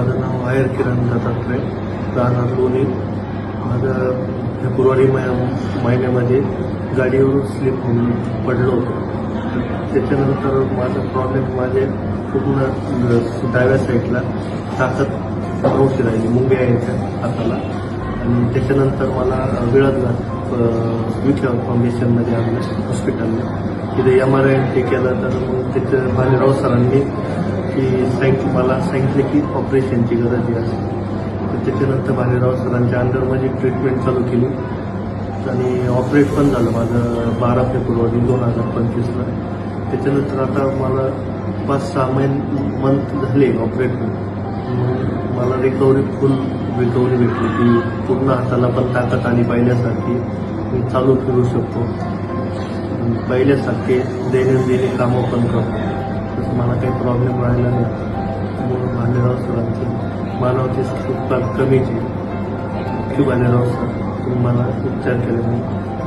माझं नाव आहेर किरण दत्तात्रय, राहणार लोणी. माझं फेब्रुवारी महिन्यामध्ये गाडीवरून स्लिप होऊन पडलो होतो. त्याच्यानंतर माझा प्रॉब्लेम माझे पूर्ण डाव्या साईडला ताकद नव्हती राहिली, मुंग्या यायच्या हाताला. आणि त्याच्यानंतर मला विळदला विचार फाउंडेशनमध्ये आणलं हॉस्पिटलला. तिथे MRI ते केलं. तर मग तिथं भालेराव सरांनी की मला सांगितलं की ऑपरेशनची गरज आहे असं. तर त्याच्यानंतर भालेराव सरांच्या अंडरमध्ये ट्रीटमेंट चालू केली आणि ऑपरेट पण झालं माझं 12 फेब्रुवारी 2025ला. त्याच्यानंतर आता मला 5-6 मंथ झाले ऑपरेट होऊन. मला फुल रिकव्हरी भेटली की पूर्ण हाताला पण ताकद आली पहिल्यासारखी. मी चालू फिरू शकतो, पहिल्यासारखे दैनंदिन कामं पण करतो. तसं मला काही प्रॉब्लेम राहिला नाही. त्यामुळे भालेराव सरांची मानवतेची खूप कमीची की भालेराव सर तुम्ही मला उपचार केल्यामुळे